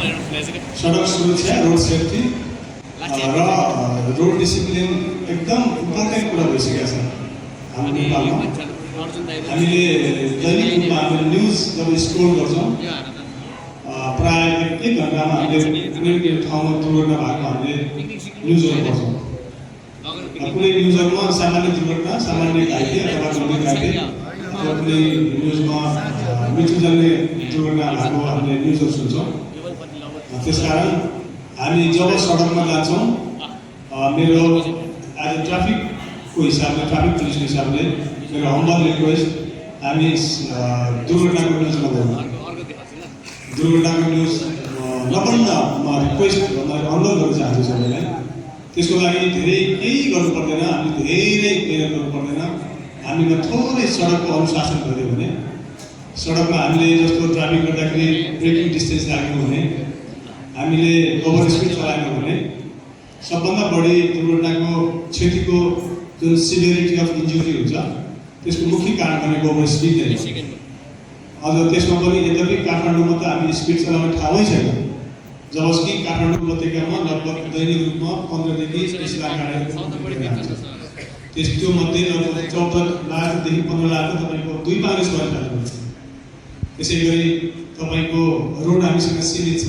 सडक सुरक्षा road safety र रोड डिसिप्लिन एकदम इम्पोर्टेन्ट कुरा भइसकेको छ हाम्रो नेपालमा। हामीले दैनिक रूपमा हामीले न्युज जब स्क्रोल गर्छौँ प्रायः 1 घन्टामा हामीले कुनै ठाउँमा दुर्घटना भएको हामीले न्युजहरू पढ्छौँ। कुनै न्युजहरूमा सामान्य दुर्घटना, सामान्य घाइते अथवा गम्भीर घाइते अथवा कुनै न्युजमा मृत्युजन्य दुर्घटना भएको हामीले न्युजहरू सुन्छौँ। त्यसकारण हामी जब सडकमा जान्छौँ मेरो आज ट्राफिकको हिसाबले, ट्राफिक पुलिसको हिसाबले मेरो हम्बल रिक्वेस्ट, हामी दुर्घटनाको न्युज नगरौँ। दुर्घटनाको न्युज नगर्न म रिक्वेस्ट अनुरोध गर्न चाहन्छु सबैलाई। त्यसको लागि धेरै केही गर्नु पर्दैन, हामी धेरै मेहनत गर्नु पर्दैन। हामीले थोरै सडकको अनुशासन गऱ्यो भने, सडकमा हामीले जस्तो ट्राफिक गर्दाखेरि ब्रेकिङ डिस्टेन्स राख्यौँ भने, हामीले ओभर स्पिड चलाएनौँ भने सबभन्दा बढी दुर्घटनाको क्षतिको जुन सिभियरिटी अफ इन्जुरी हुन्छ त्यसको मुख्य कारण भनेको ओभर स्पिड नै। अझ त्यसमा पनि यद्यपि काठमाडौँमा त हामी स्पिड चलाउने ठाउँै छैन, जबकि काठमाडौँ उपत्यकामा लगभग दैनिक रूपमा 15 देखि 20 लाख गाडी त्यो मध्ये लगभग 14 लाखदेखि 15 लाख तपाईँको 2 पाउने सवारी चाल्नुहुन्छ। त्यसै गरी तपाईँको रोड हामीसँग सीमित छ,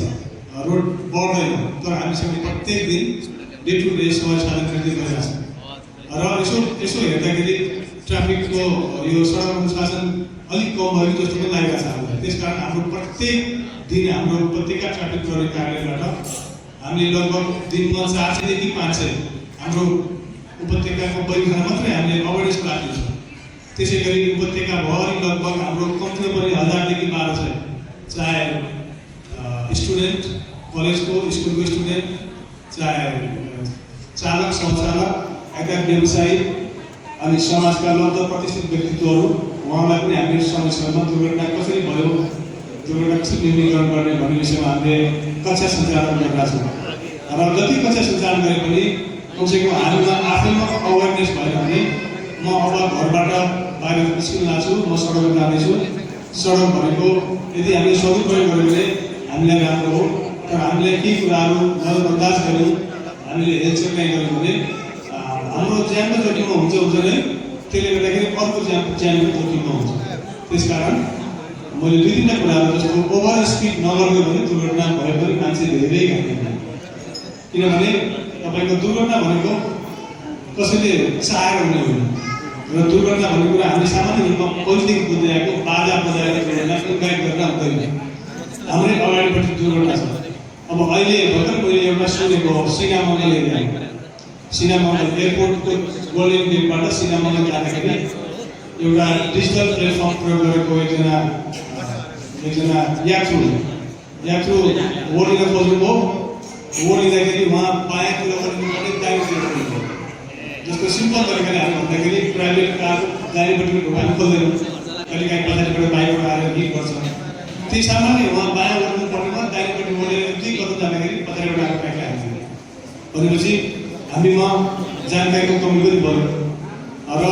रोड बढ्दैन, तर हामीसँग प्रत्येक दिन डे टु डे सवारी साधन वृद्धि भइरहेको छ। र यसो हेर्दाखेरि ट्राफिकको यो सडक अनुशासन अलिक कम भएको जस्तो पनि लागेको छ हामीलाई। त्यसकारण हाम्रो प्रत्येक दिन हाम्रो उपत्यका ट्राफिक प्रहरी कार्यालयबाट हामीले लगभग दिनमा 400 देखि 500 हाम्रो उपत्यकाको परिखाना मात्रै हामीले अवेरनेस राखिन्छ। त्यसै गरी उपत्यकाभरि लगभग हाम्रो कम्तीमा पनि 1000 देखि 1200 चाहे स्टुडेन्ट, कलेजको स्कुलको स्टुडेन्ट, चाहे चालक सञ्चालक, व्यवसायी अनि समाजका लगभग प्रतिष्ठित व्यक्तित्वहरू, उहाँलाई पनि हामीले समयमा दुर्घटना कसरी भयो, दुर्घटना कसरी न्यूनीकरण गर्ने भन्ने विषयमा हामीले कक्षा सञ्चालन गरिरहेका छौँ। र जति कक्षा सञ्चालन गरे पनि कमसेकम हामीमा आफैमा अवेरनेस भयो भने म अब घरबाट बाहिर निस्किन लाग्छु, म सडकमा जाँदैछु। सडक भनेको यदि हामीले सदुपयोग गऱ्यौँ भने हामीलाई राम्रो हो, तर हामीले केही कुराहरू नजरअन्दाज गऱ्यौँ, हामीले हेलचेक नै गऱ्यौँ भने हाम्रो ज्यानको जोखिममा हुन्छ नै, त्यसले गर्दाखेरि अर्को ज्यानको जोखिममा हुन्छ। त्यसकारण मैले 2-3 कुराहरू जस्तो ओभर स्पिड नगर्यो भने दुर्घटना भए पनि मान्छे धेरै घाइते। किनभने तपाईँको दुर्घटना भनेको कसैले चाहेर हुने होइन, र दुर्घटना भन्ने कुरा हामीले सामान्य रूपमा पहिलेदेखि बुझ्दै आएको बाजा बजाएर दुर्घटना गाइड गरेर हुँदैन, हाम्रै अगाडिपट्टि दुर्घटना छ। अब अहिले भर्खर मैले एउटा सुनेको सिना मङ्गल एरिया, सिना मङ्गल एयरपोर्टको गोल्डन गेटबाट सिना मङ्गल जाँदाखेरि एउटा डिजिटल प्लेटफर्म प्रयोग गरेको एकजना यात्रु ओर्लिन खोज्नुभयो। ओर्लिँदाखेरि उहाँ बायाँतिर ओर्लिनुपर्ने, दाहिनेतिर ओर्लिनु, जस्तो सिम्पल तरिकाले हामी भन्दाखेरि प्राइभेट कार दाहिनेपट्टिको ढोका हामी खोल्दैनौँ, कहिलेकाहीँ पछाडिबाट बाइकबाट आएर हिट गर्छ। त्यही सामान्य उहाँ बायाँ ओर्नु पर्नेमा दाहिनेपट्टि ओर्लेर केही गर्नु जाँदाखेरि पछाडिबाट आएर बाइक हाल्छ। भनेपछि हामीमा जानकारीको कमी पनि भयो। र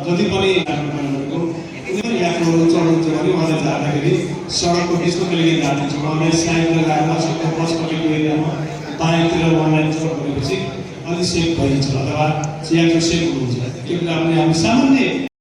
जति पनि कुनै यात्रुहरू चढ्नुहुन्छ भने उहाँलाई जाँदाखेरि सडकको बिचमा कहिलेकाहीँ जानुहुन्छ, उहाँलाई साइड लगाएर बस पटेको एरियामा बायाँतिर उहाँलाई चढ गरेपछि अलिक सेफ भइन्छ अथवा यात्रु सेफ हुनुहुन्छ। त्यो कुरा पनि हामी सामान्य